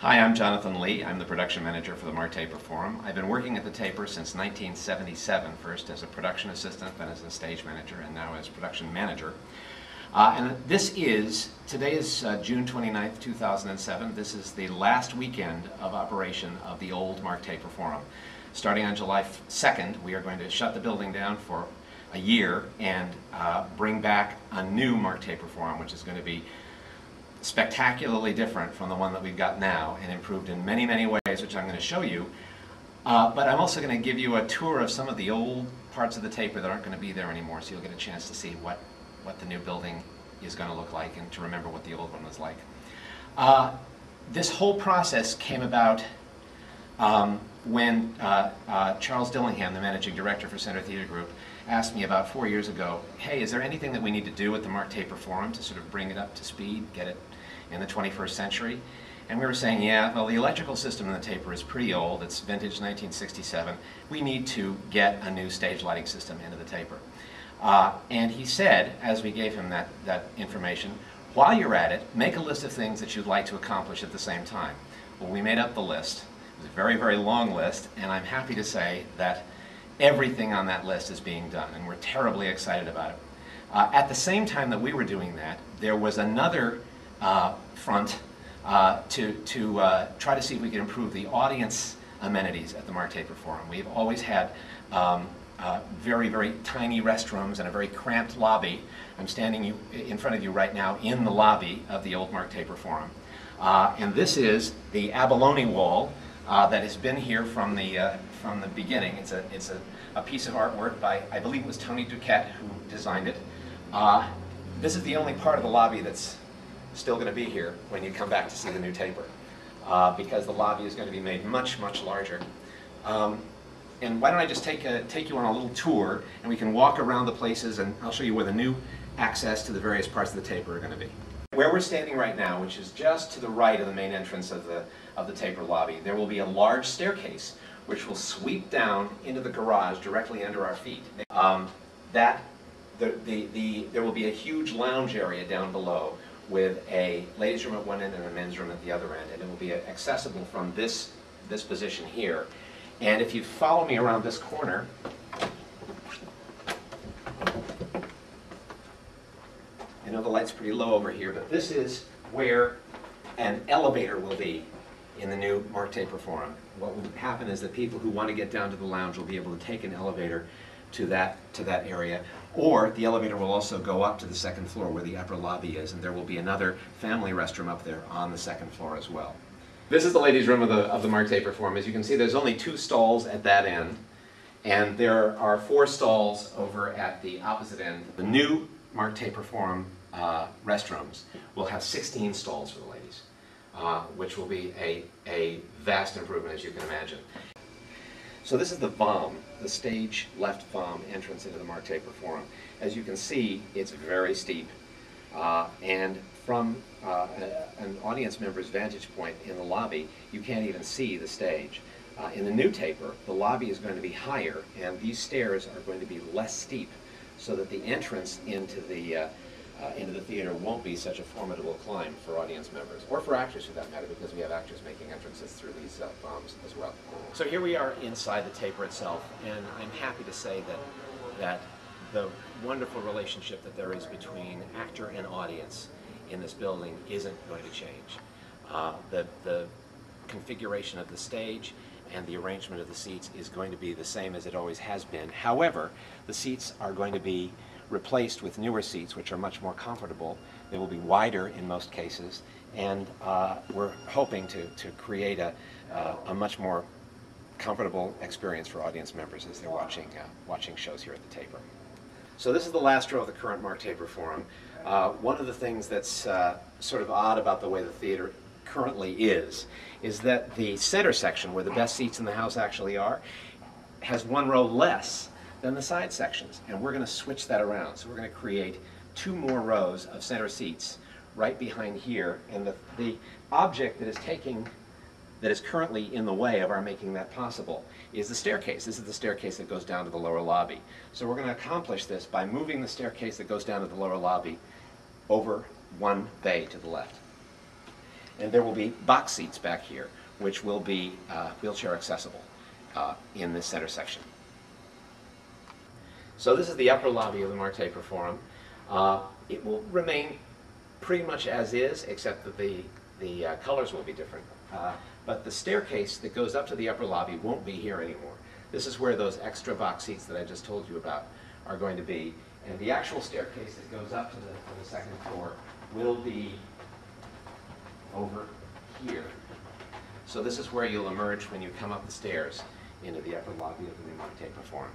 Hi, I'm Jonathan Lee. I'm the production manager for the Mark Taper Forum. I've been working at the Taper since 1977, first as a production assistant, then as a stage manager, and now as production manager. Today is June 29th, 2007. This is the last weekend of operation of the old Mark Taper Forum. Starting on July 2nd, we are going to shut the building down for a year and bring back a new Mark Taper Forum, which is going to be spectacularly different from the one that we've got now and improved in many, many ways, which I'm going to show you. But I'm also going to give you a tour of some of the old parts of the Taper that aren't going to be there anymore, so you'll get a chance to see what the new building is going to look like and to remember what the old one was like. This whole process came about when Charles Dillingham, the managing director for Center Theatre Group, asked me about 4 years ago, hey, is there anything that we need to do at the Mark Taper Forum to sort of bring it up to speed, get it in the 21st century? And we were saying, yeah, well, the electrical system in the Taper is pretty old. It's vintage 1967. We need to get a new stage lighting system into the Taper. And he said, as we gave him that information, while you're at it, make a list of things that you'd like to accomplish at the same time. Well, we made up the list. It was a very, very long list, and I'm happy to say that everything on that list is being done, and we're terribly excited about it. At the same time that we were doing that, there was another front to try to see if we could improve the audience amenities at the Mark Taper Forum. We've always had very, very tiny restrooms and a very cramped lobby. I'm standing in front of you right now in the lobby of the old Mark Taper Forum. And this is the Abalone Wall that has been here from the beginning. It's a piece of artwork by, I believe it was Tony Duquette who designed it. This is the only part of the lobby that's still going to be here when you come back to see the new Taper, because the lobby is going to be made much, much larger. And why don't I just take you on a little tour, and we can walk around the places, and I'll show you where the new access to the various parts of the Taper are going to be. Where we're standing right now, which is just to the right of the main entrance of the Taper lobby, there will be a large staircase which will sweep down into the garage directly under our feet. There will be a huge lounge area down below with a ladies' room at one end and a men's room at the other end, and it will be accessible from this position here. And if you follow me around this corner, I know the light's pretty low over here, but this is where an elevator will be in the new Mark Taper Forum. What will happen is that people who want to get down to the lounge will be able to take an elevator to that area, or the elevator will also go up to the second floor where the upper lobby is, and there will be another family restroom up there on the second floor as well. This is the ladies' room of the Mark Taper Forum. As you can see, there's only 2 stalls at that end, and there are 4 stalls over at the opposite end. The new Mark Taper Forum restrooms will have 16 stalls for the ladies, which will be a vast improvement, as you can imagine. So this is the VOM, the stage left VOM entrance into the Mark Taper Forum. As you can see, it's very steep, and from an audience member's vantage point in the lobby, you can't even see the stage. In the new Taper, the lobby is going to be higher, and these stairs are going to be less steep, so that the entrance into the theater won't be such a formidable climb for audience members, or for actors for that matter, because we have actors making entrances through these VOMs as well. So here we are inside the Taper itself, and I'm happy to say that the wonderful relationship that there is between actor and audience in this building isn't going to change. The configuration of the stage and the arrangement of the seats is going to be the same as it always has been. However, the seats are going to be replaced with newer seats which are much more comfortable. They will be wider in most cases, and we're hoping to create a much more comfortable experience for audience members as they're watching shows here at the Taper. So this is the last row of the current Mark Taper Forum. One of the things that's sort of odd about the way the theater currently is that the center section, where the best seats in the house actually are, has 1 row less than the side sections, and we're going to switch that around. So we're going to create 2 more rows of center seats right behind here, and the object that is currently in the way of our making that possible is the staircase. This is the staircase that goes down to the lower lobby. So we're going to accomplish this by moving the staircase that goes down to the lower lobby over 1 bay to the left. And there will be box seats back here, which will be wheelchair accessible in this center section. So this is the upper lobby of the Marte Perforum. It will remain pretty much as is, except that the colors will be different. But the staircase that goes up to the upper lobby won't be here anymore. This is where those extra box seats that I just told you about are going to be. And the actual staircase that goes up to the second floor will be over here. So this is where you'll emerge when you come up the stairs into the upper lobby of the new Marte Perforum.